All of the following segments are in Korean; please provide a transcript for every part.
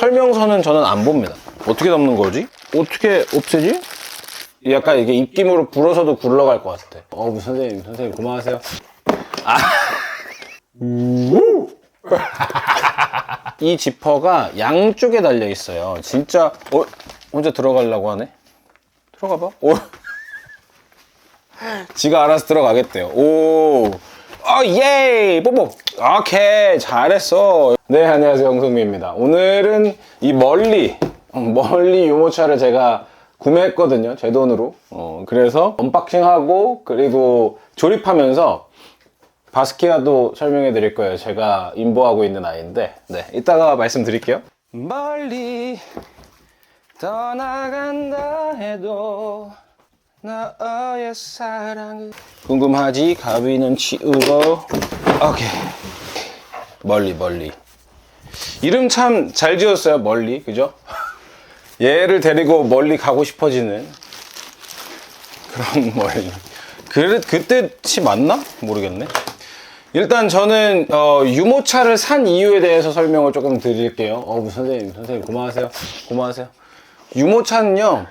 설명서는 저는 안 봅니다. 어떻게 덮는 거지? 어떻게 없애지? 약간 이게 입김으로 불어서도 굴러갈 것 같아. 선생님 고마우세요. 이 지퍼가 양쪽에 달려 있어요. 진짜 혼자 들어가려고 하네. 들어가봐. 지가 알아서 들어가겠대요. 예! 뽀뽀! 오케이! 잘했어. 네, 안녕하세요. 홍성민입니다. 오늘은 이 멀리 유모차를 제가 구매했거든요. 제 돈으로. 그래서 언박싱하고, 그리고 조립하면서 바스키아도 설명해 드릴 거예요. 제가 인보하고 있는 아이인데, 네, 이따가 말씀드릴게요. 멀리 떠나간다 해도 너의 사랑을 궁금하지? 가위는 치우고. 오케이. 멀리. 이름 참 잘 지었어요. 멀리, 그죠? 얘를 데리고 멀리 가고 싶어지는 그런 멀리. 그 뜻이 맞나? 모르겠네. 일단 저는 유모차를 산 이유에 대해서 설명을 조금 드릴게요. 선생님 고마우세요. 유모차는요,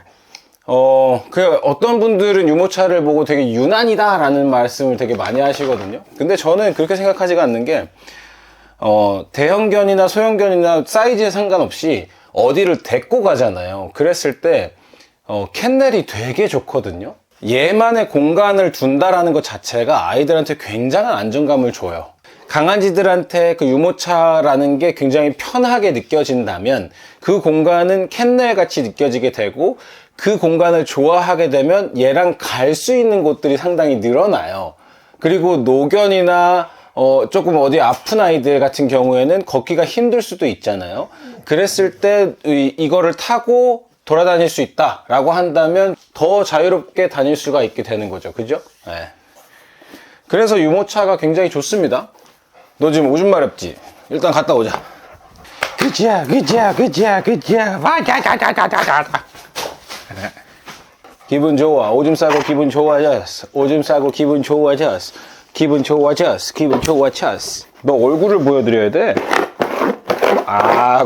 어떤 분들은 유모차를 보고 되게 유난이다 라는 말씀을 되게 많이 하시거든요. 근데 저는 그렇게 생각하지가 않는 게, 대형견이나 소형견이나 사이즈에 상관없이 어디를 데리고 가잖아요. 그랬을 때 캔넬이 되게 좋거든요. 얘만의 공간을 둔다라는 것 자체가 아이들한테 굉장한 안정감을 줘요. 강아지들한테 그 유모차라는 게 굉장히 편하게 느껴진다면 그 공간은 캔넬 같이 느껴지게 되고, 그 공간을 좋아하게 되면 얘랑 갈 수 있는 곳들이 상당히 늘어나요. 그리고 노견이나 조금 어디 아픈 아이들 같은 경우에는 걷기가 힘들 수도 있잖아요. 그랬을 때 이거를 타고 돌아다닐 수 있다 라고 한다면 더 자유롭게 다닐 수가 있게 되는 거죠. 그죠? 네. 그래서 유모차가 굉장히 좋습니다. 너 지금 오줌 마렵지? 일단 갔다 오자. 그자. 기분 좋아. 오줌 싸고 기분 좋아졌어. 기분 좋아졌어. 너 얼굴을 보여드려야 돼?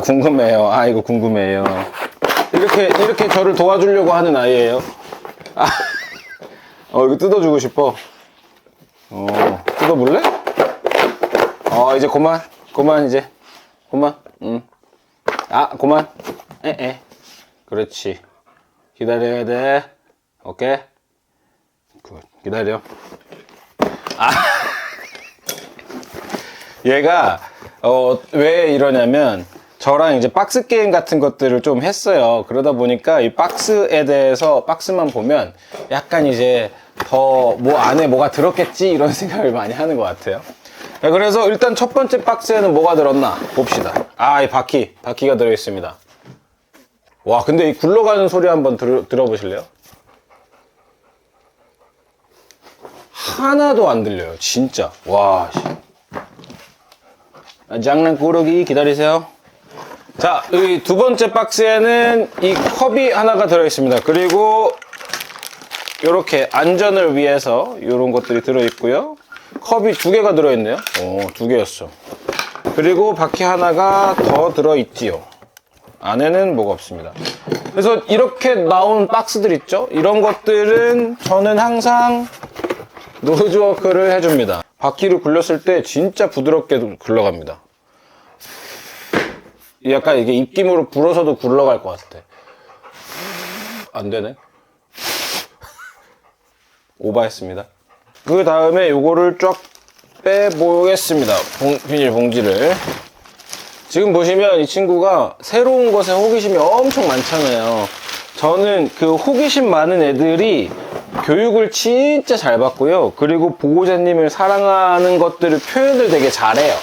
궁금해요. 이거 궁금해요. 이렇게 저를 도와주려고 하는 아이예요. 이거 뜯어주고 싶어. 뜯어볼래? 이제 그만. 그만. 그렇지. 기다려야 돼. 오케이. 굿. 기다려. 얘가 왜 이러냐면, 저랑 이제 박스 게임 같은 것들을 좀 했어요. 그러다 보니까 이 박스에 대해서, 박스만 보면 약간 이제 더 안에 뭐가 들었겠지 이런 생각을 많이 하는 것 같아요. 그래서 일단 첫 번째 박스에는 뭐가 들었나 봅시다. 이 바퀴가 들어있습니다. 와, 근데 이 굴러가는 소리 한번 들어보실래요? 하나도 안 들려요, 진짜. 와, 장난꾸러기 기다리세요. 자, 이 두 번째 박스에는 이 컵이 하나가 들어있습니다. 그리고 이렇게 안전을 위해서 이런 것들이 들어있고요. 컵이 두 개가 들어있네요. 두 개였어. 그리고 바퀴 하나가 더 들어있지요. 안에는 뭐가 없습니다. 그래서 이렇게 나온 박스들 있죠? 이런 것들은 저는 항상 노즈워크를 해줍니다. 바퀴를 굴렸을 때 진짜 부드럽게 굴러갑니다. 약간 이게 입김으로 불어서도 굴러갈 것 같아. 안 되네. 오버했습니다. 그 다음에 요거를 쫙 빼보겠습니다. 비닐봉지를. 지금 보시면 이 친구가 새로운 것에 호기심이 엄청 많잖아요. 저는 그 호기심 많은 애들이 교육을 진짜 잘 받고요. 그리고 보호자님을 사랑하는 것들을 표현을 되게 잘해요.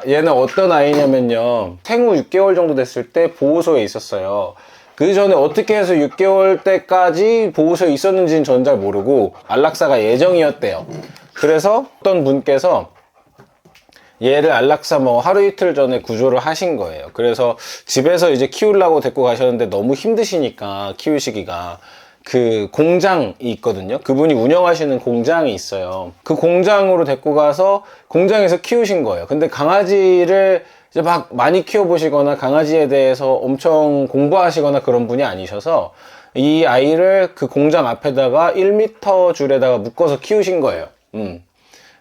얘는 어떤 아이냐면요, 생후 6개월 정도 됐을 때 보호소에 있었어요. 그 전에 어떻게 해서 6개월 때까지 보호소에 있었는지는 저는 잘 모르고 안락사가 예정이었대요. 그래서 어떤 분께서 얘를 안락사 하루 이틀 전에 구조를 하신 거예요. 그래서 집에서 이제 키우려고 데리고 가셨는데 너무 힘드시니까 키우시기가, 그 공장이 있거든요. 그분이 운영하시는 공장이 있어요. 그 공장으로 데리고 가서 공장에서 키우신 거예요. 근데 강아지를 이제 막 많이 키워보시거나 강아지에 대해서 엄청 공부하시거나 그런 분이 아니셔서 이 아이를 그 공장 앞에다가 1m 줄에다가 묶어서 키우신 거예요.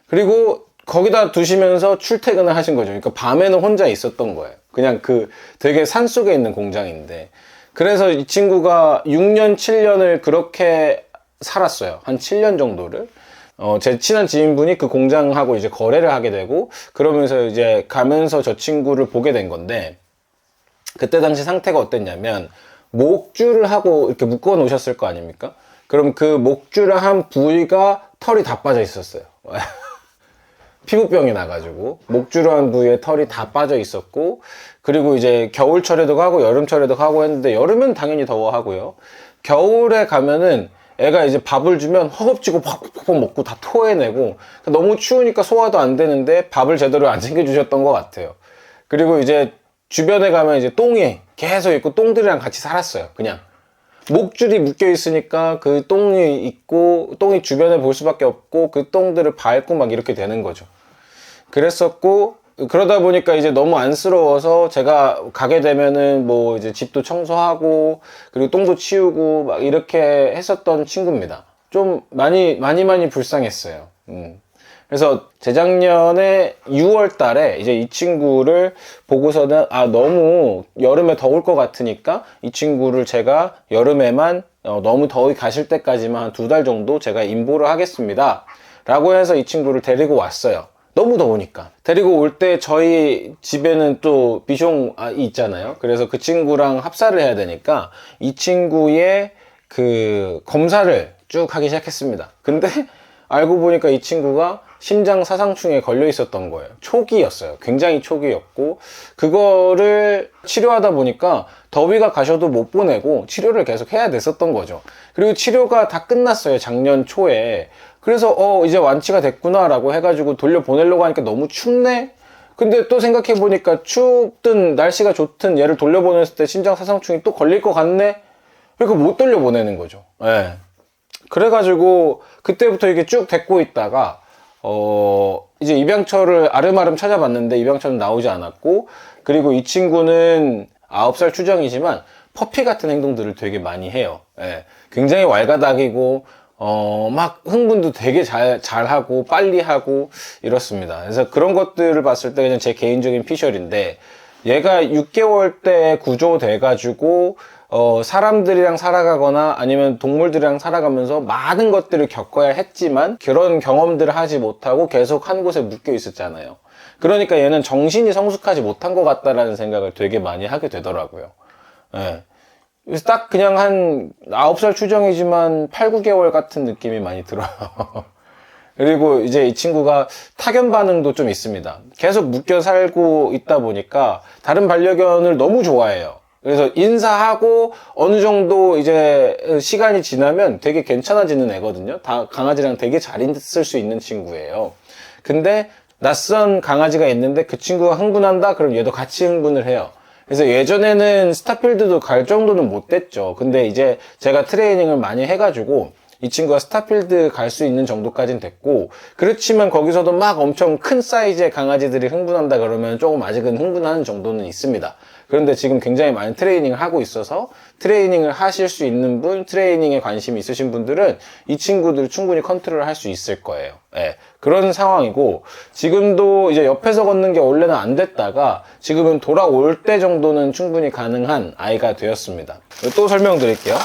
그리고 거기다 두시면서 출퇴근을 하신 거죠. 그러니까 밤에는 혼자 있었던 거예요. 그냥 그 되게 산속에 있는 공장인데. 그래서 이 친구가 6년, 7년을 그렇게 살았어요. 한 7년 정도를. 제 친한 지인분이 그 공장하고 이제 거래를 하게 되고, 그러면서 이제 가면서 저 친구를 보게 된 건데, 그때 당시 상태가 어땠냐면, 목줄을 하고 이렇게 묶어 놓으셨을 거 아닙니까? 그럼 그 목줄을 한 부위가 털이 다 빠져 있었어요. 피부병이 나가지고 목줄을 한 부위에 털이 다 빠져 있었고, 그리고 이제 겨울철에도 가고 여름철에도 가고 했는데, 여름은 당연히 더워하고요. 겨울에 가면은 애가 이제 밥을 주면 허겁지겁 팍팍팍 먹고 다 토해내고, 너무 추우니까 소화도 안 되는데 밥을 제대로 안 챙겨주셨던 것 같아요. 그리고 이제 주변에 가면 이제 똥이 계속 있고 똥들이랑 같이 살았어요. 그냥 목줄이 묶여 있으니까 그 똥이 있고, 똥이 주변에 볼 수밖에 없고, 그 똥들을 밟고 막 이렇게 되는 거죠. 그랬었고, 그러다 보니까 이제 너무 안쓰러워서 제가 가게 되면은 뭐 이제 집도 청소하고, 그리고 똥도 치우고 막 이렇게 했었던 친구입니다. 좀 많이 불쌍했어요. 그래서 재작년에 6월 달에 이제 이 친구를 보고서는, 너무 여름에 더울 것 같으니까 이 친구를 제가 여름에만, 너무 더위 가실 때까지만 한 2달 정도 제가 임보를 하겠습니다 라고 해서 이 친구를 데리고 왔어요. 너무 더우니까. 데리고 올 때 저희 집에는 또 비숑이 있잖아요. 그래서 그 친구랑 합사를 해야 되니까 이 친구의 그 검사를 쭉 하기 시작했습니다. 근데 알고 보니까 이 친구가 심장 사상충에 걸려 있었던 거예요. 초기였어요. 굉장히 초기였고, 그거를 치료하다 보니까 더위가 가셔도 못 보내고 치료를 계속 해야 됐었던 거죠. 그리고 치료가 다 끝났어요. 작년 초에. 그래서 이제 완치가 됐구나 라고 해가지고 돌려보내려고 하니까 너무 춥네? 근데 또 생각해보니까 춥든 날씨가 좋든 얘를 돌려보냈을 때 심장 사상충이 또 걸릴 것 같네? 그러니까 못 돌려보내는 거죠. 예. 그래가지고 그때부터 이게 쭉 데리고 있다가 이제 입양처를 아름아름 찾아봤는데 입양처는 나오지 않았고, 그리고 이 친구는 9살 추정이지만 퍼피 같은 행동들을 되게 많이 해요. 예. 굉장히 왈가닥이고 막 흥분도 되게 잘하고 빨리 하고 이렇습니다. 그래서 그런 것들을 봤을 때 그냥 제 개인적인 피셜인데, 얘가 6개월 때 구조돼 가지고 사람들이랑 살아가거나 아니면 동물들이랑 살아가면서 많은 것들을 겪어야 했지만 그런 경험들을 하지 못하고 계속 한 곳에 묶여 있었잖아요. 그러니까 얘는 정신이 성숙하지 못한 것 같다라는 생각을 되게 많이 하게 되더라고요. 예. 그래서 딱 그냥 한 9살 추정이지만 8, 9개월 같은 느낌이 많이 들어요. 그리고 이제 이 친구가 타견 반응도 좀 있습니다. 계속 묶여 살고 있다 보니까 다른 반려견을 너무 좋아해요. 그래서 인사하고 어느 정도 이제 시간이 지나면 되게 괜찮아지는 애거든요. 다 강아지랑 되게 잘 있을 수 있는 친구예요. 근데 낯선 강아지가 있는데 그 친구가 흥분한다? 그럼 얘도 같이 흥분을 해요. 그래서 예전에는 스타필드도 갈 정도는 못 됐죠. 근데 이제 제가 트레이닝을 많이 해가지고 이 친구가 스타필드 갈 수 있는 정도까지는 됐고, 그렇지만 거기서도 막 엄청 큰 사이즈의 강아지들이 흥분한다 그러면 조금 아직은 흥분하는 정도는 있습니다. 그런데 지금 굉장히 많은 트레이닝을 하고 있어서 트레이닝을 하실 수 있는 분, 트레이닝에 관심이 있으신 분들은 이 친구들을 충분히 컨트롤 할 수 있을 거예요. 예, 그런 상황이고, 지금도 이제 옆에서 걷는 게 원래는 안 됐다가 지금은 돌아올 때 정도는 충분히 가능한 아이가 되었습니다. 또 설명드릴게요.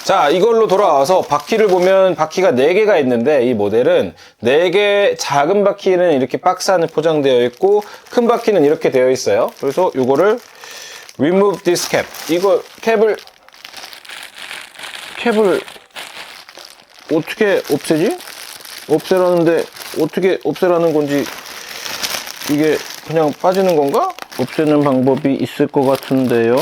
자, 이걸로 돌아와서 바퀴를 보면 바퀴가 4개가 있는데, 이 모델은 4개, 작은 바퀴는 이렇게 박스 안에 포장되어 있고 큰 바퀴는 이렇게 되어 있어요. 그래서 이거를 remove this cap, 이거 캡을 어떻게 없애지? 없애라는데 어떻게 없애라는 건지, 이게 그냥 빠지는 건가? 없애는 방법이 있을 것 같은데요.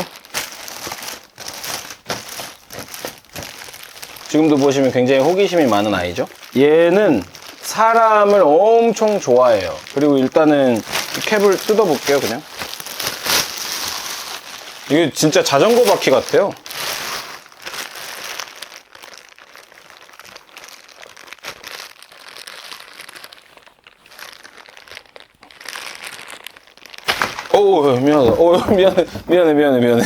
지금도 보시면 굉장히 호기심이 많은 아이죠. 얘는 사람을 엄청 좋아해요. 그리고 일단은 캡을 뜯어볼게요. 그냥 이게 진짜 자전거 바퀴 같아요. 미안하다. 미안해.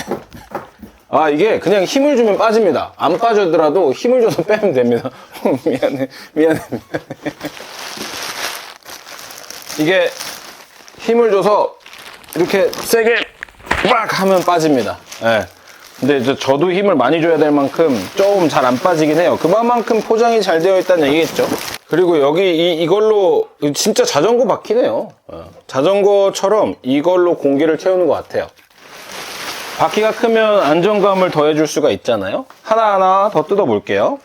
아, 이게 그냥 힘을 주면 빠집니다. 안 빠져더라도 힘을 줘서 빼면 됩니다. 미안해. 이게 힘을 줘서 이렇게 세게 막 하면 빠집니다. 예. 근데 저도 힘을 많이 줘야 될 만큼 조금 잘 안 빠지긴 해요. 그만큼 포장이 잘 되어 있다는 얘기겠죠. 그리고 여기 이걸로 진짜 자전거 바퀴네요. 자전거처럼 이걸로 공기를 채우는 것 같아요. 바퀴가 크면 안정감을 더해줄 수가 있잖아요. 하나하나 더 뜯어볼게요.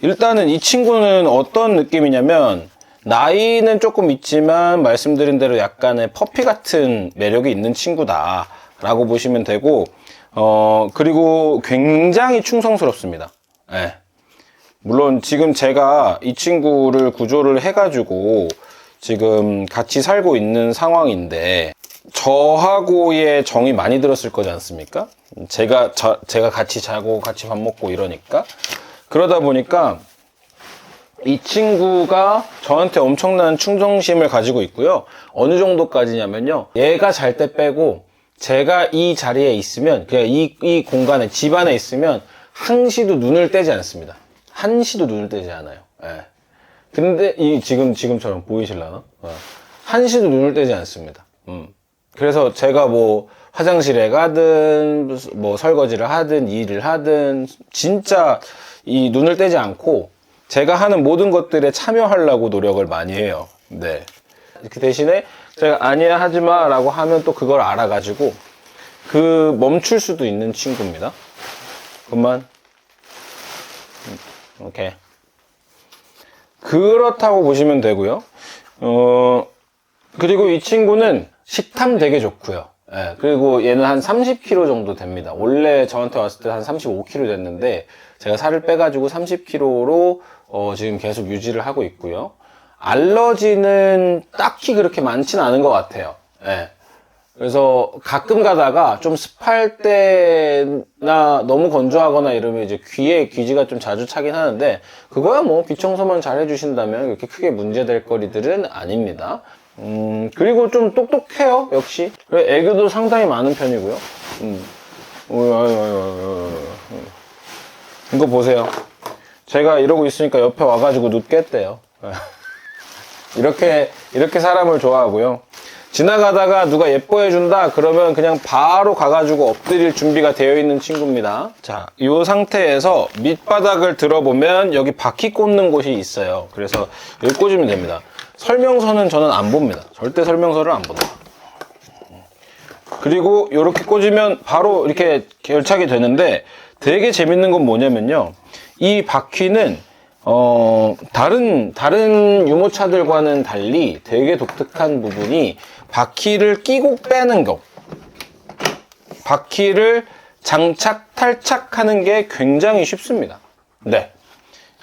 일단은 이 친구는 어떤 느낌이냐면 나이는 조금 있지만 말씀드린 대로 약간의 퍼피 같은 매력이 있는 친구다 라고 보시면 되고, 그리고 굉장히 충성스럽습니다. 네. 물론 지금 제가 이 친구를 구조를 해가지고 지금 같이 살고 있는 상황인데 저하고의 정이 많이 들었을 거지 않습니까? 제가 같이 자고 같이 밥 먹고 이러니까. 그러다 보니까 이 친구가 저한테 엄청난 충성심을 가지고 있고요. 어느 정도까지냐면요, 얘가 잘 때 빼고 제가 이 자리에 있으면, 그냥 이 공간에, 집 안에 있으면 한시도 눈을 떼지 않습니다. 한시도 눈을 떼지 않아요. 예. 근데 지금처럼 보이실라나? 한시도 눈을 떼지 않습니다. 그래서 제가 뭐 화장실에 가든 뭐 설거지를 하든 일을 하든 진짜 이 눈을 떼지 않고 제가 하는 모든 것들에 참여하려고 노력을 많이 해요. 네. 그 대신에 제가 아니야 하지마 라고 하면 또 그걸 알아가지고 멈출 수도 있는 친구입니다. 그만. 오케이. 그렇다고 보시면 되고요. 그리고 이 친구는 식탐 되게 좋고요. 예, 그리고 얘는 한 30kg 정도 됩니다. 원래 저한테 왔을 때 한 35kg 됐는데 제가 살을 빼가지고 30kg로 지금 계속 유지를 하고 있고요. 알러지는 딱히 그렇게 많지는 않은 것 같아요. 예. 그래서 가끔 가다가 좀 습할 때나 너무 건조하거나 이러면 이제 귀에 귀지가 좀 자주 차긴 하는데 그거야 뭐 귀 청소만 잘 해주신다면 그렇게 크게 문제될 거리들은 아닙니다. 그리고 좀 똑똑해요, 역시. 애교도 상당히 많은 편이고요. 이거 보세요. 제가 이러고 있으니까 옆에 와가지고 눕 깼대요. 이렇게 사람을 좋아하고요. 지나가다가 누가 예뻐해준다 그러면 그냥 바로 가가지고 엎드릴 준비가 되어 있는 친구입니다. 자, 이 상태에서 밑바닥을 들어보면 여기 바퀴 꽂는 곳이 있어요. 그래서 여기 꽂으면 됩니다. 설명서는 저는 안 봅니다. 절대 설명서를 안 본다. 그리고 이렇게 꽂으면 바로 이렇게 결착이 되는데 되게 재밌는 건 뭐냐면요, 이 바퀴는 다른 유모차들과는 달리 되게 독특한 부분이 바퀴를 끼고 빼는 것, 바퀴를 장착, 탈착하는 게 굉장히 쉽습니다. 네.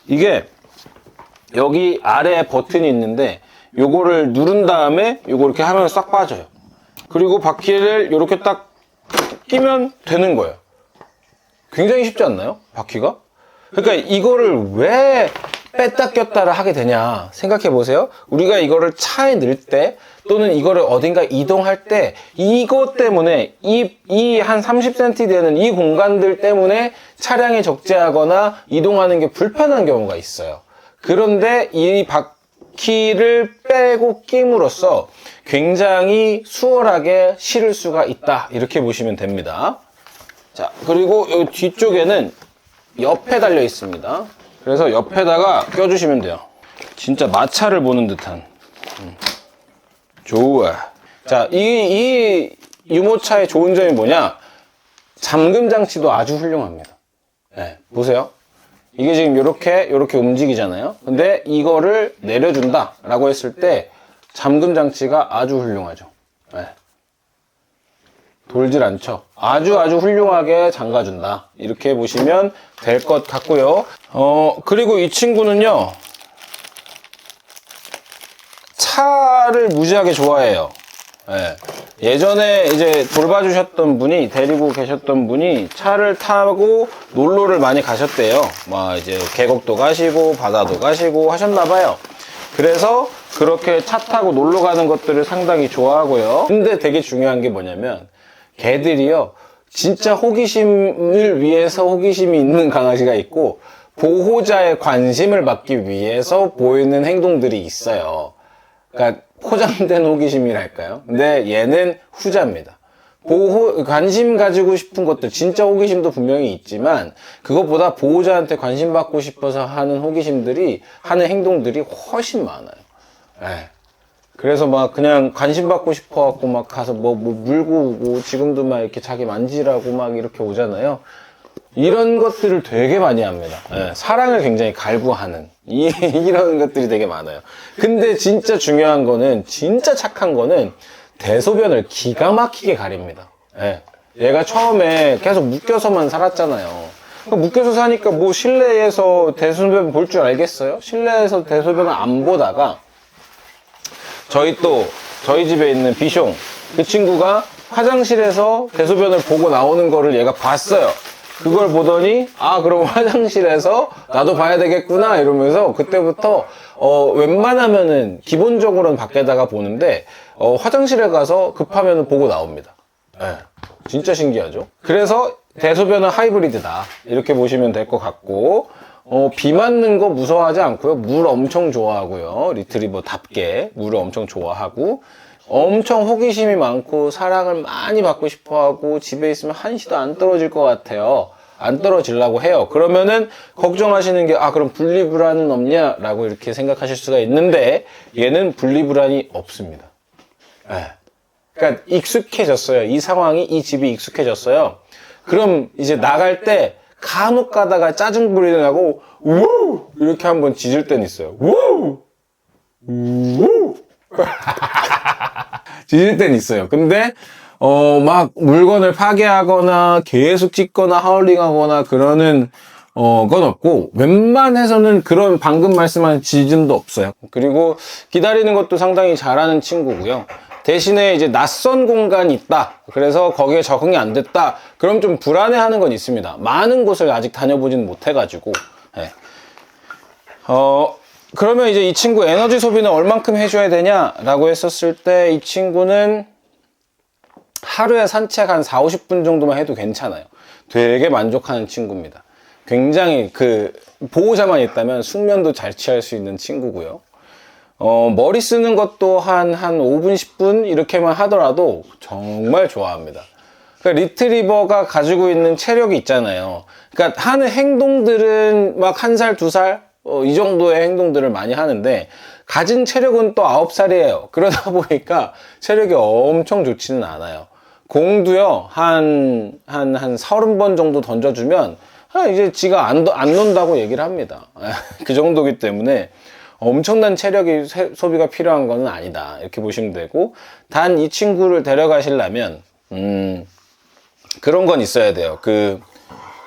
이게 여기 아래에 버튼이 있는데 요거를 누른 다음에 요거 이렇게 하면 싹 빠져요. 그리고 바퀴를 이렇게 딱 끼면 되는 거예요. 굉장히 쉽지 않나요? 바퀴가? 그러니까 이거를 왜 뺐다 꼈다를 하게 되냐 생각해 보세요. 우리가 이거를 차에 넣을 때 또는 이거를 어딘가 이동할 때 이것 때문에 이 한 30cm 되는 이 공간들 때문에 차량이 적재하거나 이동하는 게 불편한 경우가 있어요. 그런데 이 바퀴를 빼고 끼므로써 굉장히 수월하게 실을 수가 있다, 이렇게 보시면 됩니다. 자, 그리고 이 뒤쪽에는 옆에 달려 있습니다. 그래서 옆에다가 껴주시면 돼요. 진짜 마차를 보는 듯한. 좋아. 자, 이 유모차의 좋은 점이 뭐냐? 잠금 장치도 아주 훌륭합니다. 네, 보세요. 이게 지금 이렇게 움직이잖아요. 근데 이거를 내려준다 라고 했을 때 잠금 장치가 아주 훌륭하죠. 네. 돌질 않죠. 아주 훌륭하게 잠가준다, 이렇게 보시면 될 것 같고요. 그리고 이 친구는요, 차를 무지하게 좋아해요. 네. 예전에 이제 돌봐주셨던 분이, 데리고 계셨던 분이 차를 타고 놀러를 많이 가셨대요. 막 이제 계곡도 가시고 바다도 가시고 하셨나봐요. 그래서 그렇게 차 타고 놀러 가는 것들을 상당히 좋아하고요. 근데 되게 중요한 게 뭐냐면 개들이요, 진짜 호기심을 위해서 호기심이 있는 강아지가 있고 보호자의 관심을 받기 위해서 보이는 행동들이 있어요. 그러니까 포장된 호기심이랄까요? 근데 얘는 후자입니다. 관심 가지고 싶은 것들, 진짜 호기심도 분명히 있지만 그것보다 보호자한테 관심 받고 싶어서 하는 호기심들이, 하는 행동들이 훨씬 많아요. 예. 그래서 막 그냥 관심 받고 싶어 갖고 막 가서 뭐 물고 오고, 지금도 막 이렇게 자기 만지라고 막 이렇게 오잖아요. 이런 것들을 되게 많이 합니다. 예, 사랑을 굉장히 갈구하는 이런 것들이 되게 많아요. 근데 진짜 중요한 거는, 진짜 착한 거는 대소변을 기가 막히게 가립니다. 예. 얘가 처음에 계속 묶여서만 살았잖아요. 묶여서 사니까 뭐 실내에서 대소변 볼 줄 알겠어요? 실내에서 대소변을 안 보다가 저희 집에 있는 비숑, 그 친구가 화장실에서 대소변을 보고 나오는 거를 얘가 봤어요. 그걸 보더니 그럼 화장실에서 나도 봐야 되겠구나 이러면서 그때부터 웬만하면은 기본적으로는 밖에다가 보는데 화장실에 가서 급하면 보고 나옵니다. 네, 진짜 신기하죠. 그래서 대소변은 하이브리드다 이렇게 보시면 될 것 같고, 비 맞는 거 무서워하지 않고요. 물 엄청 좋아하고요. 리트리버답게 물을 엄청 좋아하고, 엄청 호기심이 많고 사랑을 많이 받고 싶어하고, 집에 있으면 한시도 안 떨어질 것 같아요. 안 떨어지려고 해요. 그러면은 걱정하시는 게 그럼 분리불안은 없냐? 라고 이렇게 생각하실 수가 있는데, 얘는 분리불안이 없습니다. 네. 그러니까 익숙해졌어요. 이 상황이, 이 집이 익숙해졌어요. 그럼 이제 나갈 때 간혹 가다가 짜증 부리는 하고 우우 이렇게 한번 짖을 때는 있어요. 우우 우우 짖을 때는 있어요. 근데 막 물건을 파괴하거나 계속 짖거나 하울링하거나 그러는 건 없고, 웬만해서는 그런 방금 말씀한 짖음도 없어요. 그리고 기다리는 것도 상당히 잘하는 친구고요. 대신에 이제 낯선 공간이 있다, 그래서 거기에 적응이 안 됐다, 그럼 좀 불안해하는 건 있습니다. 많은 곳을 아직 다녀보진 못해가지고. 네. 그러면 이제 이 친구 에너지 소비는 얼만큼 해줘야 되냐라고 했었을 때, 이 친구는 하루에 산책 한 40-50분 정도만 해도 괜찮아요. 되게 만족하는 친구입니다. 굉장히 보호자만 있다면 숙면도 잘 취할 수 있는 친구고요. 머리 쓰는 것도 한 5분, 10분 이렇게만 하더라도 정말 좋아합니다. 그러니까 리트리버가 가지고 있는 체력이 있잖아요. 그러니까 하는 행동들은 막 1살, 2살 이 정도의 행동들을 많이 하는데, 가진 체력은 또 9살이에요. 그러다 보니까 체력이 엄청 좋지는 않아요. 공도요, 한 30번 정도 던져주면 이제 지가 안 논다고 얘기를 합니다. 그 정도기 때문에 엄청난 체력이 소비가 필요한 건 아니다 이렇게 보시면 되고, 단 이 친구를 데려가시려면 그런 건 있어야 돼요.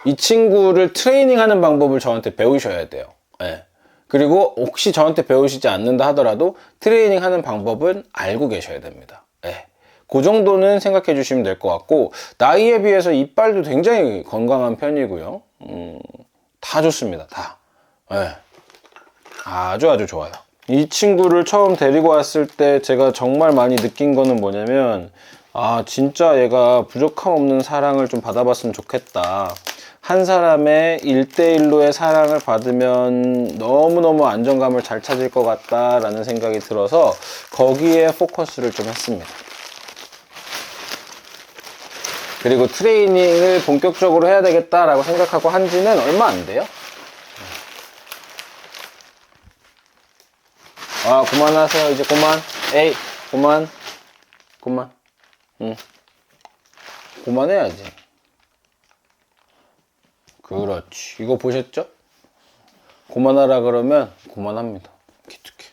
이 친구를 트레이닝하는 방법을 저한테 배우셔야 돼요. 네. 그리고 혹시 저한테 배우시지 않는다 하더라도 트레이닝하는 방법은 알고 계셔야 됩니다. 네. 그 정도는 생각해 주시면 될 것 같고, 나이에 비해서 이빨도 굉장히 건강한 편이고요. 다 좋습니다. 다. 네. 아주 좋아요. 이 친구를 처음 데리고 왔을 때 제가 정말 많이 느낀 거는 뭐냐면, 진짜 얘가 부족함 없는 사랑을 좀 받아봤으면 좋겠다. 한 사람의 1대1로의 사랑을 받으면 너무너무 안정감을 잘 찾을 것 같다라는 생각이 들어서 거기에 포커스를 좀 했습니다. 그리고 트레이닝을 본격적으로 해야 되겠다라고 생각하고 한 지는 얼마 안 돼요. 그만하세요. 이제 그만. 에이, 그만. 그만해야지. 그렇지. 이거 보셨죠? 그만하라 그러면 그만합니다. 기특해.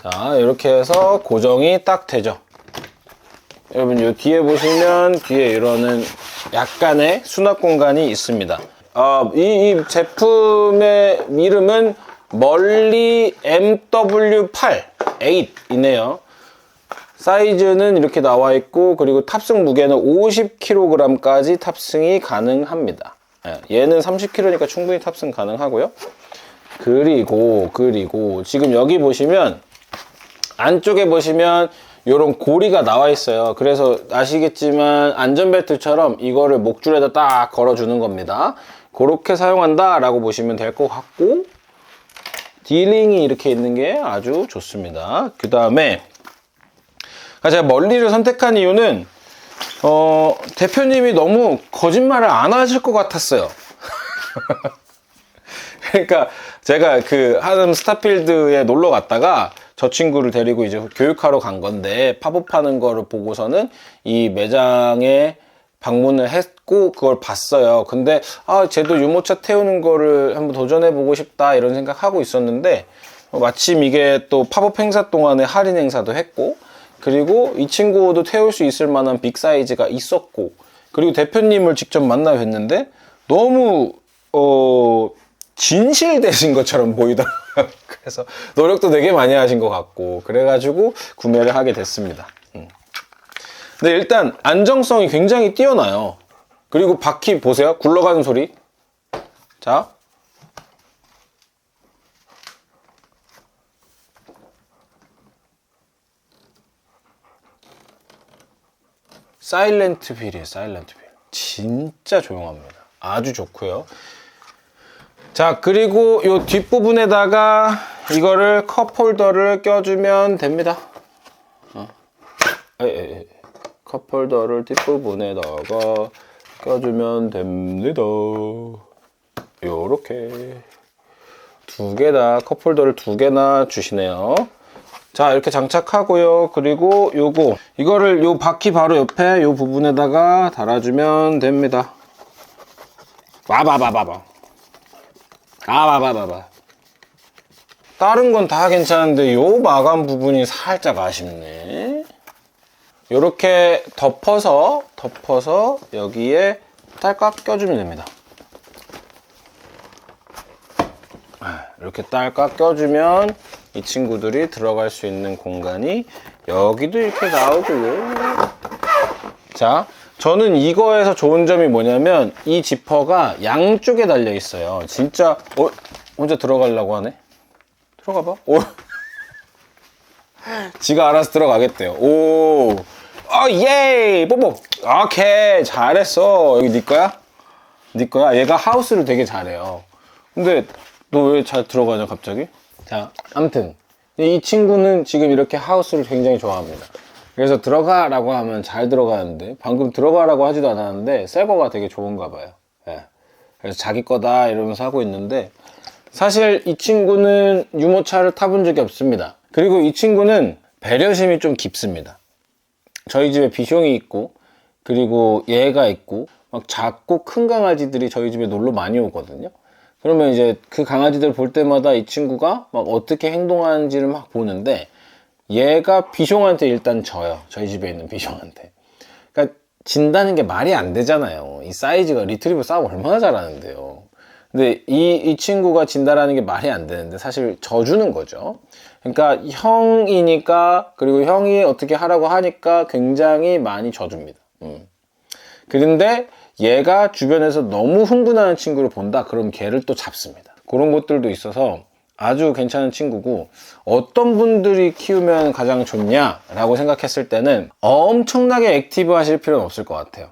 자, 이렇게 해서 고정이 딱 되죠. 여러분, 요 뒤에 보시면 뒤에 이러는 약간의 수납 공간이 있습니다. 이 제품의 이름은 멀리 MW8이네요. 사이즈는 이렇게 나와 있고, 그리고 탑승 무게는 50kg까지 탑승이 가능합니다. 얘는 30kg니까 충분히 탑승 가능하고요. 그리고 지금 여기 보시면 안쪽에 보시면 요런 고리가 나와 있어요. 그래서 아시겠지만 안전벨트처럼 이거를 목줄에다 딱 걸어주는 겁니다. 그렇게 사용한다 라고 보시면 될 것 같고, 디링이 이렇게 있는 게 아주 좋습니다. 그 다음에 제가 멀리를 선택한 이유는 대표님이 너무 거짓말을 안 하실 것 같았어요. 그러니까 제가 그 하남 스타필드에 놀러 갔다가 저 친구를 데리고 이제 교육하러 간 건데, 팝업하는 거를 보고서는 이 매장에 방문을 했고 그걸 봤어요. 근데 쟤도 유모차 태우는 거를 한번 도전해 보고 싶다 이런 생각하고 있었는데, 마침 이게 또 팝업 행사 동안에 할인 행사도 했고, 그리고 이 친구도 태울 수 있을 만한 빅 사이즈가 있었고, 그리고 대표님을 직접 만나 뵀는데 너무 진실되신 것처럼 보이더라고요. 그래서 노력도 되게 많이 하신 것 같고, 그래가지고 구매를 하게 됐습니다. 근데 일단 안정성이 굉장히 뛰어나요. 그리고 바퀴 보세요. 굴러가는 소리. 자, 사일렌트 휠이에요. 사일렌트 휠. 진짜 조용합니다. 아주 좋고요. 자, 그리고 이 뒷부분에다가 이거를 컵홀더를 껴주면 됩니다. 컵홀더를 뒷부분에다가 껴주면 됩니다. 요렇게 두 개 다, 컵홀더를 두 개나 주시네요. 자, 이렇게 장착하고요. 그리고 이거를 요 바퀴 바로 옆에 요 부분에다가 달아주면 됩니다. 와바바바바. 다른 건 다 괜찮은데 요 마감 부분이 살짝 아쉽네. 요렇게 덮어서 여기에 딸깍 껴주면 됩니다. 이렇게 딸깍 껴주면 이 친구들이 들어갈 수 있는 공간이 여기도 이렇게 나오고요. 자, 저는 이거에서 좋은 점이 뭐냐면 이 지퍼가 양쪽에 달려 있어요. 진짜 혼자 들어가려고 하네. 들어가봐. 지가 알아서 들어가겠대요. 예! 뽀뽀! 오케이! 잘했어. 여기 네 거야? 네 거야? 얘가 하우스를 되게 잘해요. 근데 너 왜 잘 들어가냐 갑자기? 자, 아무튼 이 친구는 지금 이렇게 하우스를 굉장히 좋아합니다. 그래서 들어가라고 하면 잘 들어가는데, 방금 들어가라고 하지도 않았는데 새 거가 되게 좋은가 봐요. 예. 그래서 자기 거다 이러면서 하고 있는데, 사실 이 친구는 유모차를 타본 적이 없습니다. 그리고 이 친구는 배려심이 좀 깊습니다. 저희 집에 비숑이 있고, 그리고 얘가 있고, 막 작고 큰 강아지들이 저희 집에 놀러 많이 오거든요. 그러면 이제 그 강아지들 볼 때마다 이 친구가 막 어떻게 행동하는지를 막 보는데, 얘가 비숑한테 일단 져요. 저희 집에 있는 비숑한테. 그러니까 진다는 게 말이 안 되잖아요. 이 사이즈가 리트리버 싸움 얼마나 잘하는데요. 근데 이 친구가 진다라는 게 말이 안 되는데 사실 져주는 거죠. 그러니까 형이니까, 그리고 형이 어떻게 하라고 하니까 굉장히 많이 져줍니다. 그런데 얘가 주변에서 너무 흥분하는 친구를 본다? 그럼 걔를 또 잡습니다. 그런 것들도 있어서 아주 괜찮은 친구고, 어떤 분들이 키우면 가장 좋냐 라고 생각했을 때는 엄청나게 액티브 하실 필요는 없을 것 같아요.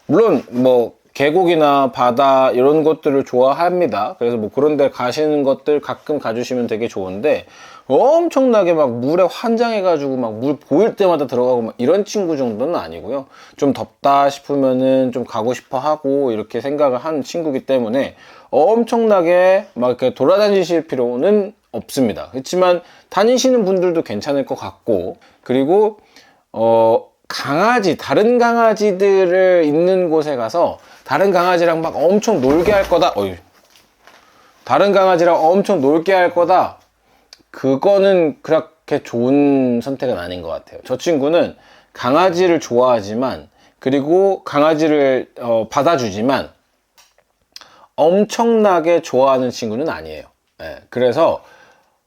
물론 뭐 계곡이나 바다 이런 것들을 좋아합니다. 그래서 뭐 그런 데 가시는 것들 가끔 가주시면 되게 좋은데, 엄청나게 막 물에 환장해가지고 막 물 보일 때마다 들어가고 막 이런 친구 정도는 아니고요. 좀 덥다 싶으면은 좀 가고 싶어 하고 이렇게 생각을 하는 친구이기 때문에 엄청나게 막 이렇게 돌아다니실 필요는 없습니다. 그렇지만 다니시는 분들도 괜찮을 것 같고, 그리고 다른 강아지들을 있는 곳에 가서 다른 강아지랑 막 엄청 놀게 할 거다. 다른 강아지랑 엄청 놀게 할 거다. 그거는 그렇게 좋은 선택은 아닌 것 같아요. 저 친구는 강아지를 좋아하지만, 그리고 강아지를 받아주지만 엄청나게 좋아하는 친구는 아니에요. 네, 그래서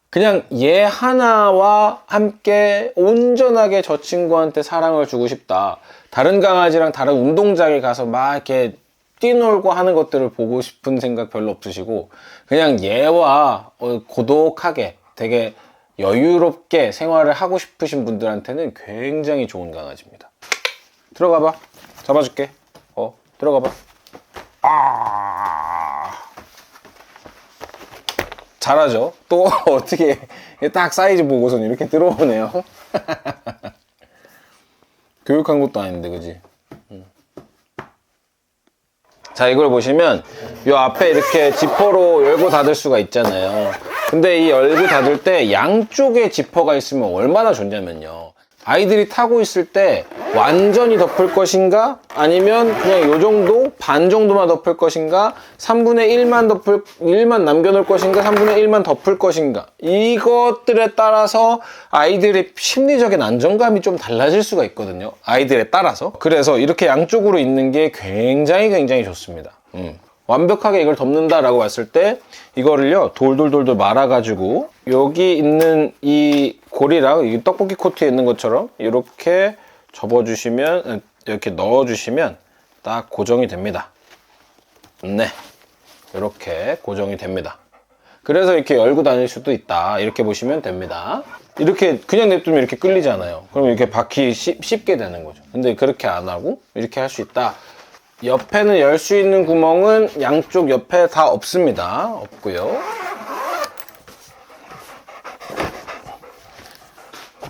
그냥 얘 하나와 함께 온전하게 저 친구한테 사랑을 주고 싶다. 다른 강아지랑 다른 운동장에 가서 막 이렇게 뛰놀고 하는 것들을 보고 싶은 생각 별로 없으시고 그냥 얘와 고독하게 되게 여유롭게 생활을 하고 싶으신 분들한테는 굉장히 좋은 강아지입니다. 들어가봐. 잡아줄게. 들어가봐. 잘하죠? 또 어떻게 딱 사이즈 보고선 이렇게 들어오네요. 교육한 것도 아닌데, 그지? 자, 이걸 보시면 이 앞에 이렇게 지퍼로 열고 닫을 수가 있잖아요. 근데 이 열고 닫을 때 양쪽에 지퍼가 있으면 얼마나 좋냐면요, 아이들이 타고 있을 때 완전히 덮을 것인가, 아니면 그냥 요 정도 반 정도만 덮을 것인가, 3분의 1만 남겨놓을 것인가, 3분의 1만 덮을 것인가, 이것들에 따라서 아이들의 심리적인 안정감이 좀 달라질 수가 있거든요, 아이들에 따라서. 그래서 이렇게 양쪽으로 있는 게 굉장히 좋습니다. 완벽하게 이걸 덮는다라고 봤을 때 이거를요, 돌돌돌돌 말아가지고 여기 있는 이 고리랑 이 떡볶이 코트에 있는 것처럼 이렇게 접어주시면, 이렇게 넣어주시면 딱 고정이 됩니다. 네, 이렇게 고정이 됩니다. 그래서 이렇게 열고 다닐 수도 있다, 이렇게 보시면 됩니다. 이렇게 그냥 냅두면 이렇게 끌리잖아요. 그럼 이렇게 바퀴 씹게 되는 거죠. 근데 그렇게 안 하고 이렇게 할 수 있다. 옆에는 열 수 있는 구멍은 양쪽 옆에 다 없습니다. 없고요.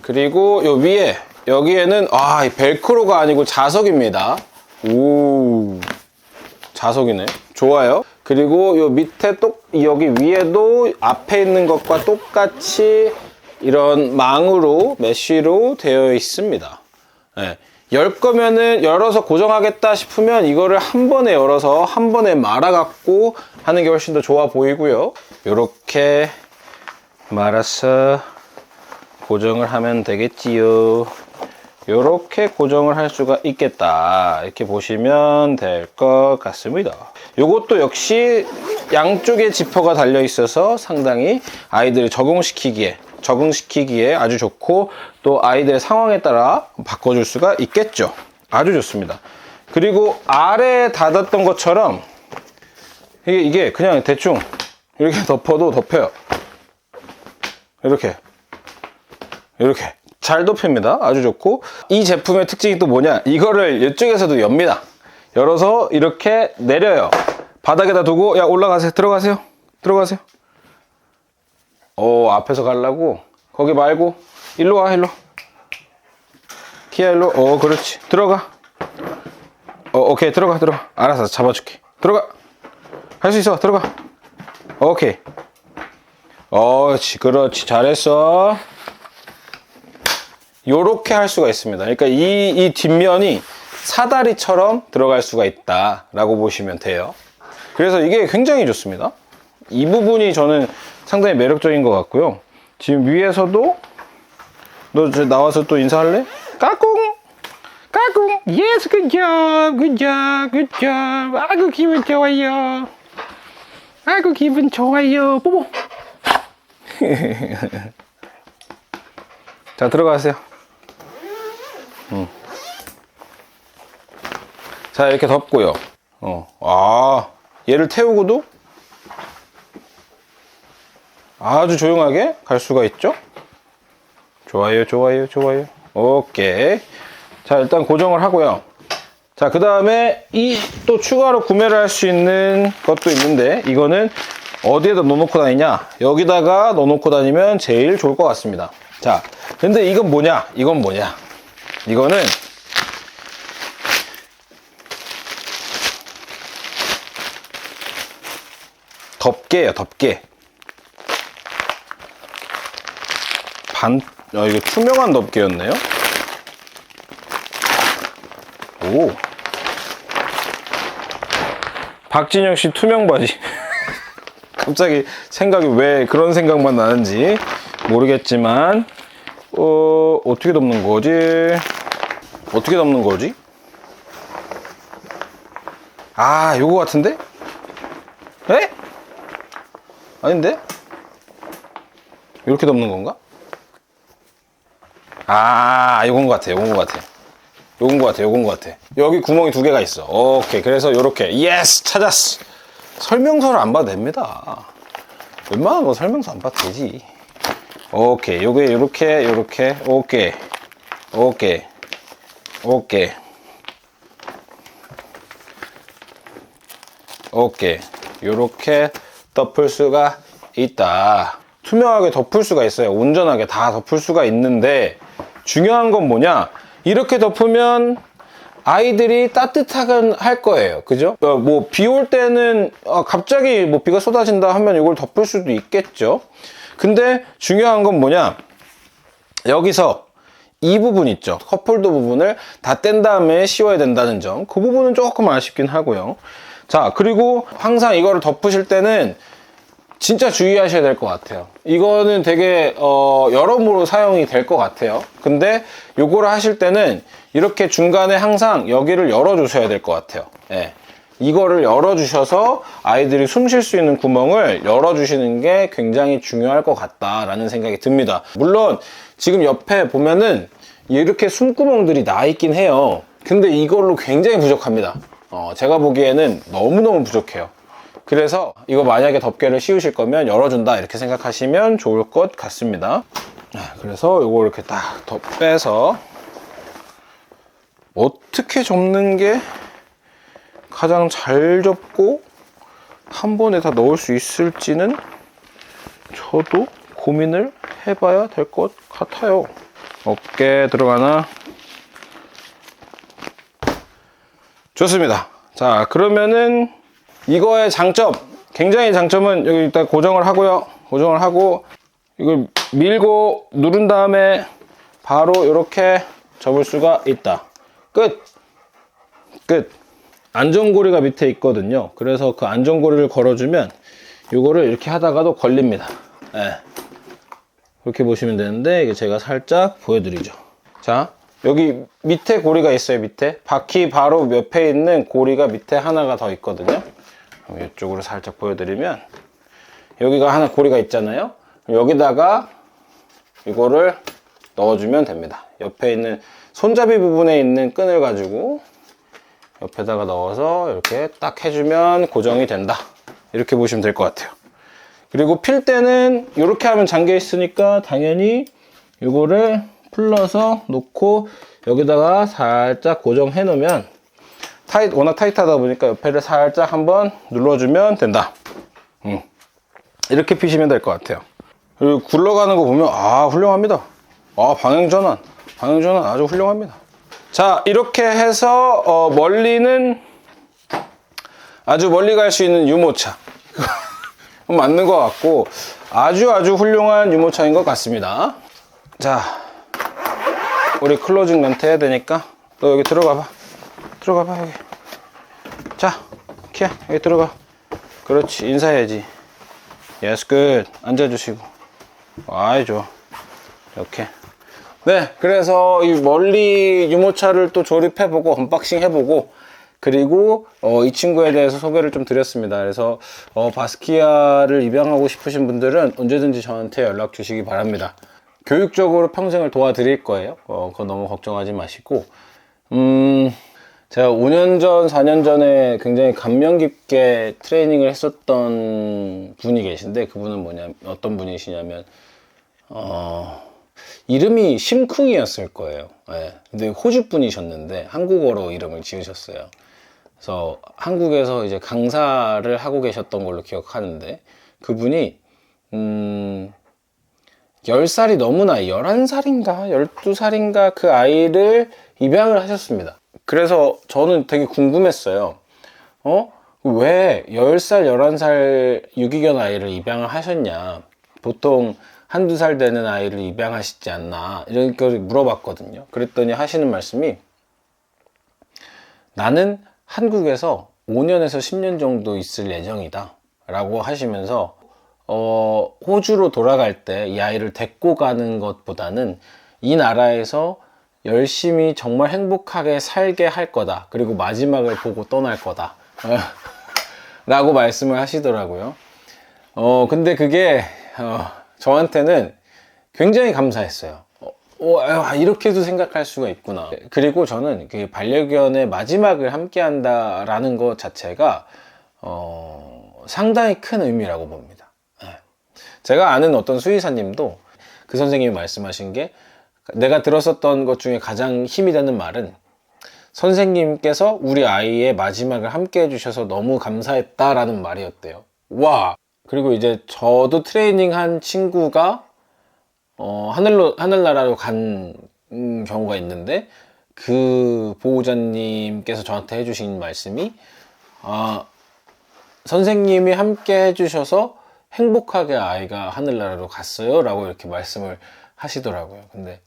그리고 요 위에, 여기에는 이 벨크로가 아니고 자석입니다. 오, 자석이네. 좋아요. 그리고 요 밑에 여기 위에도 앞에 있는 것과 똑같이 이런 망으로, 메쉬로 되어 있습니다. 네. 열 거면은, 열어서 고정하겠다 싶으면 이거를 한 번에 열어서 한 번에 말아갖고 하는 게 훨씬 더 좋아 보이고요. 요렇게 말아서 고정을 하면 되겠지요. 요렇게 고정을 할 수가 있겠다, 이렇게 보시면 될 것 같습니다. 요것도 역시 양쪽에 지퍼가 달려 있어서 상당히 아이들을 적응시키기에 아주 좋고, 또 아이들의 상황에 따라 바꿔줄 수가 있겠죠. 아주 좋습니다. 그리고 아래에 닫았던 것처럼 이게 그냥 대충 이렇게 덮어도 덮여요. 이렇게 잘 덮입니다. 아주 좋고, 이 제품의 특징이 또 뭐냐, 이거를 이쪽에서도 엽니다. 열어서 이렇게 내려요. 바닥에다 두고, 야, 올라가세요. 들어가세요. 앞에서 가려고 거기 말고 일로 와. 키야, 일로. 그렇지. 들어가. 오케이. 들어가. 알았어, 잡아줄게. 들어가. 할 수 있어. 들어가. 오케이. 그렇지. 잘했어. 요렇게 할 수가 있습니다. 그러니까 이 뒷면이 사다리처럼 들어갈 수가 있다라고 보시면 돼요. 그래서 이게 굉장히 좋습니다. 이 부분이 저는 상당히 매력적인 것 같고요. 지금 위에서도, 너 나와서 또 인사할래? 까꿍! Yes, good job. 아이고, 기분 좋아요. 뽀뽀. 자, 들어가세요. 자, 이렇게 덮고요. 얘를 태우고도 아주 조용하게 갈 수가 있죠. 좋아요. 오케이. 자, 일단 고정을 하고요. 자, 그 다음에 또 추가로 구매를 할 수 있는 것도 있는데, 이거는 어디에다 넣어놓고 다니냐, 여기다가 넣어놓고 다니면 제일 좋을 것 같습니다. 자, 근데 이건 뭐냐, 이거는 덮개예요. 덮개. 이거 투명한 덮개였네요. 오, 박진영 씨 투명 바지. 갑자기 생각이 왜 그런 생각만 나는지 모르겠지만, 어떻게 덮는 거지? 요거 같은데? 에? 아닌데? 이렇게 덮는 건가? 요건 것 같아요. 요건 것 같아, 요건 것 같아. 여기 구멍이 2개가 있어. 오케이. 그래서 요렇게. 예스! 찾았어! 설명서를 안 봐도 됩니다. 웬만하면 뭐 설명서 안 봐도 되지. 오케이. 요게 요렇게, 요렇게. 오케이. 오케이. 오케이. 오케이. 요렇게 덮을 수가 있다. 투명하게 덮을 수가 있어요. 온전하게 다 덮을 수가 있는데, 중요한 건 뭐냐? 이렇게 덮으면 아이들이 따뜻하게 할 거예요. 그죠? 뭐, 비 올 때는, 갑자기 뭐 비가 쏟아진다 하면 이걸 덮을 수도 있겠죠? 근데 중요한 건 뭐냐? 여기서 이 부분 있죠. 컵홀더 부분을 다 뗀 다음에 씌워야 된다는 점. 그 부분은 조금 아쉽긴 하고요. 자, 그리고 항상 이거를 덮으실 때는 진짜 주의하셔야 될 것 같아요. 이거는 되게 여러모로 사용이 될 것 같아요. 근데 요거를 하실 때는 이렇게 중간에 항상 여기를 열어주셔야 될 것 같아요. 예. 이거를 열어주셔서 아이들이 숨 쉴 수 있는 구멍을 열어주시는 게 굉장히 중요할 것 같다라는 생각이 듭니다. 물론 지금 옆에 보면은 이렇게 숨구멍들이 나 있긴 해요. 근데 이걸로 굉장히 부족합니다. 제가 보기에는 너무너무 부족해요. 그래서 이거 만약에 덮개를 씌우실 거면 열어준다 이렇게 생각하시면 좋을 것 같습니다. 그래서 이거 이렇게 딱 빼서 어떻게 접는 게 가장 잘 접고 한 번에 다 넣을 수 있을지는 저도 고민을 해봐야 될 것 같아요. 어깨 들어가나? 좋습니다. 자, 그러면은 이거의 장점, 굉장히 장점은 여기 일단 고정을 하고요. 고정을 하고 이걸 밀고 누른 다음에 바로 이렇게 접을 수가 있다. 끝! 끝! 안전고리가 밑에 있거든요. 그래서 그 안전고리를 걸어주면 이거를 이렇게 하다가도 걸립니다. 네. 그렇게 보시면 되는데 이게 제가 살짝 보여드리죠. 자, 여기 밑에 고리가 있어요. 밑에 바퀴 바로 옆에 있는 고리가 밑에 하나가 더 있거든요. 이쪽으로 살짝 보여드리면 여기가 하나 고리가 있잖아요. 여기다가 이거를 넣어주면 됩니다. 옆에 있는 손잡이 부분에 있는 끈을 가지고 옆에다가 넣어서 이렇게 딱 해주면 고정이 된다. 이렇게 보시면 될 것 같아요. 그리고 필 때는 이렇게 하면 잠겨 있으니까 당연히 이거를 풀러서 놓고 여기다가 살짝 고정해 놓으면 워낙 타이트하다 보니까 옆에를 살짝 한번 눌러주면 된다. 이렇게 피시면 될 것 같아요. 그리고 굴러가는 거 보면 훌륭합니다. 방향전환 아주 훌륭합니다. 자, 이렇게 해서 멀리는 아주 멀리 갈 수 있는 유모차 맞는 것 같고 아주 훌륭한 유모차인 것 같습니다. 자, 우리 클로징 멘트 해야 되니까 너 여기 들어가 봐 여기. 자, 키야 여기 들어가. 그렇지, 인사해야지. 예스, 굿. 앉아주시고. 아이, 좋아. 이렇게. 네, 그래서 이 멀리 유모차를 또 조립해보고 언박싱 해보고 그리고 이 친구에 대해서 소개를 좀 드렸습니다. 그래서 바스키아를 입양하고 싶으신 분들은 언제든지 저한테 연락 주시기 바랍니다. 교육적으로 평생을 도와드릴 거예요. 그거 너무 걱정하지 마시고 제가 5년 전, 4년 전에 굉장히 감명 깊게 트레이닝을 했었던 분이 계신데 그분은 어떤 분이시냐면 이름이 심쿵이었을 거예요. 네. 근데 호주 분이셨는데 한국어로 이름을 지으셨어요. 그래서 한국에서 이제 강사를 하고 계셨던 걸로 기억하는데 그분이 10살이 넘은 아이, 11살인가 12살인가 그 아이를 입양을 하셨습니다. 그래서 저는 되게 궁금했어요. 왜 10살, 11살 유기견 아이를 입양을 하셨냐. 보통 한두 살 되는 아이를 입양하시지 않나 이런 걸 물어봤거든요. 그랬더니 하시는 말씀이 나는 한국에서 5년에서 10년 정도 있을 예정이다 라고 하시면서 호주로 돌아갈 때 이 아이를 데리고 가는 것보다는 이 나라에서 열심히 정말 행복하게 살게 할 거다. 그리고 마지막을 보고 떠날 거다 라고 말씀을 하시더라고요. 근데 그게 저한테는 굉장히 감사했어요. 이렇게도 생각할 수가 있구나. 그리고 저는 그 반려견의 마지막을 함께 한다라는 것 자체가 상당히 큰 의미라고 봅니다. 제가 아는 어떤 수의사님도 그 선생님이 말씀하신 게, 내가 들었었던 것 중에 가장 힘이 되는 말은, 선생님께서 우리 아이의 마지막을 함께 해주셔서 너무 감사했다라는 말이었대요. 와! 그리고 이제 저도 트레이닝한 친구가 하늘나라로 간 경우가 있는데, 그 보호자님께서 저한테 해주신 말씀이, 선생님이 함께 해주셔서 행복하게 아이가 하늘나라로 갔어요 라고 이렇게 말씀을 하시더라고요. 근데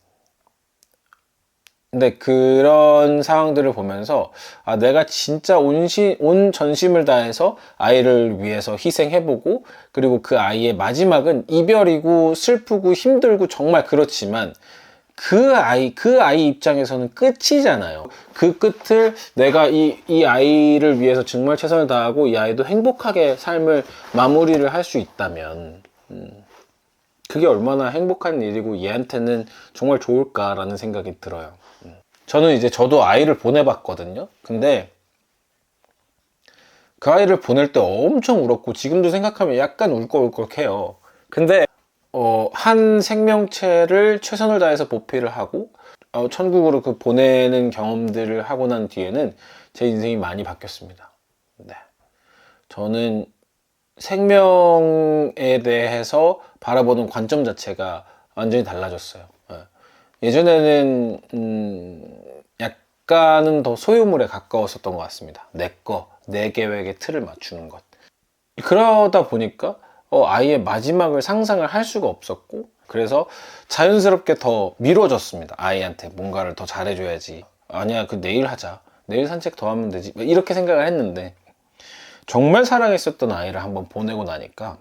그런 상황들을 보면서, 내가 진짜 온 전심을 다해서 아이를 위해서 희생해보고, 그리고 그 아이의 마지막은 이별이고 슬프고 힘들고 정말 그렇지만, 그 아이 입장에서는 끝이잖아요. 그 끝을 내가 이 아이를 위해서 정말 최선을 다하고 이 아이도 행복하게 삶을 마무리를 할 수 있다면, 그게 얼마나 행복한 일이고 얘한테는 정말 좋을까라는 생각이 들어요. 저는 저도 아이를 보내봤거든요. 근데 그 아이를 보낼 때 엄청 울었고, 지금도 생각하면 약간 울컥울컥해요. 근데 한 생명체를 최선을 다해서 보필을 하고 천국으로 그 보내는 경험들을 하고 난 뒤에는 제 인생이 많이 바뀌었습니다. 네. 저는 생명에 대해서 바라보는 관점 자체가 완전히 달라졌어요. 예전에는 약간은 더 소유물에 가까웠었던 것 같습니다. 내 계획의 틀을 맞추는 것. 그러다 보니까 아이의 마지막을 상상을 할 수가 없었고, 그래서 자연스럽게 더 미뤄졌습니다. 아이한테 뭔가를 더 잘해줘야지. 아니야, 내일 하자. 내일 산책 더 하면 되지. 이렇게 생각을 했는데, 정말 사랑했었던 아이를 한번 보내고 나니까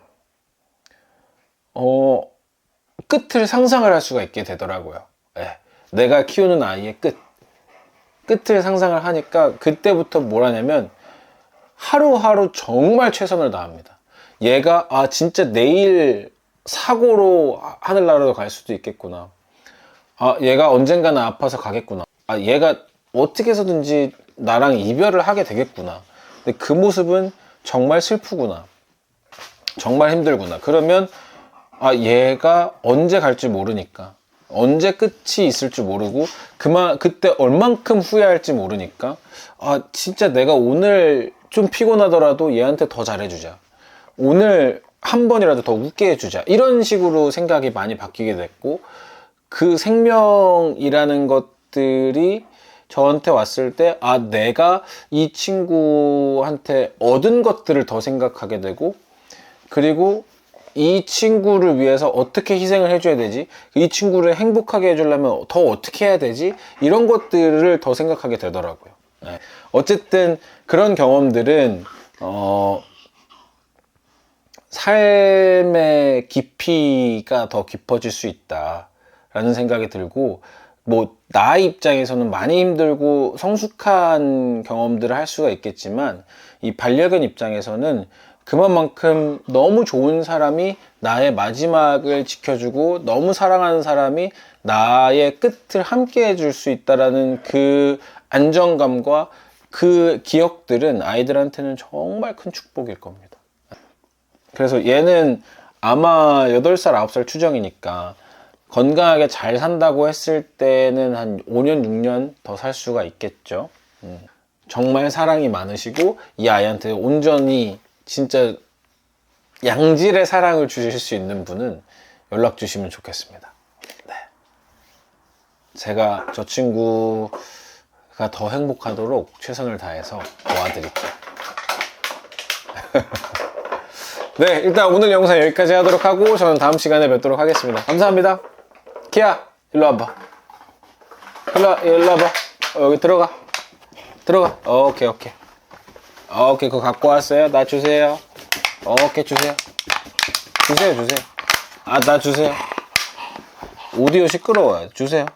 끝을 상상을 할 수가 있게 되더라고요. 내가 키우는 아이의 끝을 상상을 하니까 그때부터 뭘 하냐면 하루하루 정말 최선을 다합니다. 얘가 진짜 내일 사고로 하늘나라로 갈 수도 있겠구나. 얘가 언젠가는 아파서 가겠구나. 얘가 어떻게 해서든지 나랑 이별을 하게 되겠구나. 근데 그 모습은 정말 슬프구나. 정말 힘들구나. 그러면 얘가 언제 갈지 모르니까, 언제 끝이 있을 줄 모르고 그때 얼만큼 후회할지 모르니까, 진짜 내가 오늘 좀 피곤하더라도 얘한테 더 잘해주자. 오늘 한 번이라도 더 웃게 해주자. 이런 식으로 생각이 많이 바뀌게 됐고, 그 생명이라는 것들이 저한테 왔을 때 내가 이 친구한테 얻은 것들을 더 생각하게 되고, 그리고 이 친구를 위해서 어떻게 희생을 해줘야 되지? 이 친구를 행복하게 해주려면 더 어떻게 해야 되지? 이런 것들을 더 생각하게 되더라고요. 어쨌든 그런 경험들은 삶의 깊이가 더 깊어질 수 있다라는 생각이 들고, 나 입장에서는 많이 힘들고 성숙한 경험들을 할 수가 있겠지만, 이 반려견 입장에서는 그만큼 너무 좋은 사람이 나의 마지막을 지켜주고, 너무 사랑하는 사람이 나의 끝을 함께 해줄 수 있다라는 그 안정감과 그 기억들은 아이들한테는 정말 큰 축복일 겁니다. 그래서 얘는 아마 8살, 9살 추정이니까 건강하게 잘 산다고 했을 때는 한 5년, 6년 더 살 수가 있겠죠. 정말 사랑이 많으시고 이 아이한테 온전히 진짜 양질의 사랑을 주실 수 있는 분은 연락 주시면 좋겠습니다. 네. 제가 저 친구가 더 행복하도록 최선을 다해서 도와드릴게요. 네, 일단 오늘 영상 여기까지 하도록 하고 저는 다음 시간에 뵙도록 하겠습니다. 감사합니다. 키야, 일로 와봐. 일로 와봐. 여기 들어가. 오케이. 그거 갖고 왔어요. 나 주세요. 오케이, 주세요. 주세요. 나 주세요. 오디오 시끄러워요. 주세요.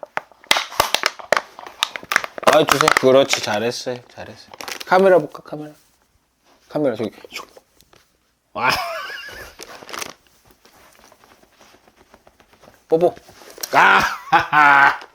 주세요. 그렇지, 잘했어요. 카메라 볼까, 카메라 저기. 뽀뽀. 아하하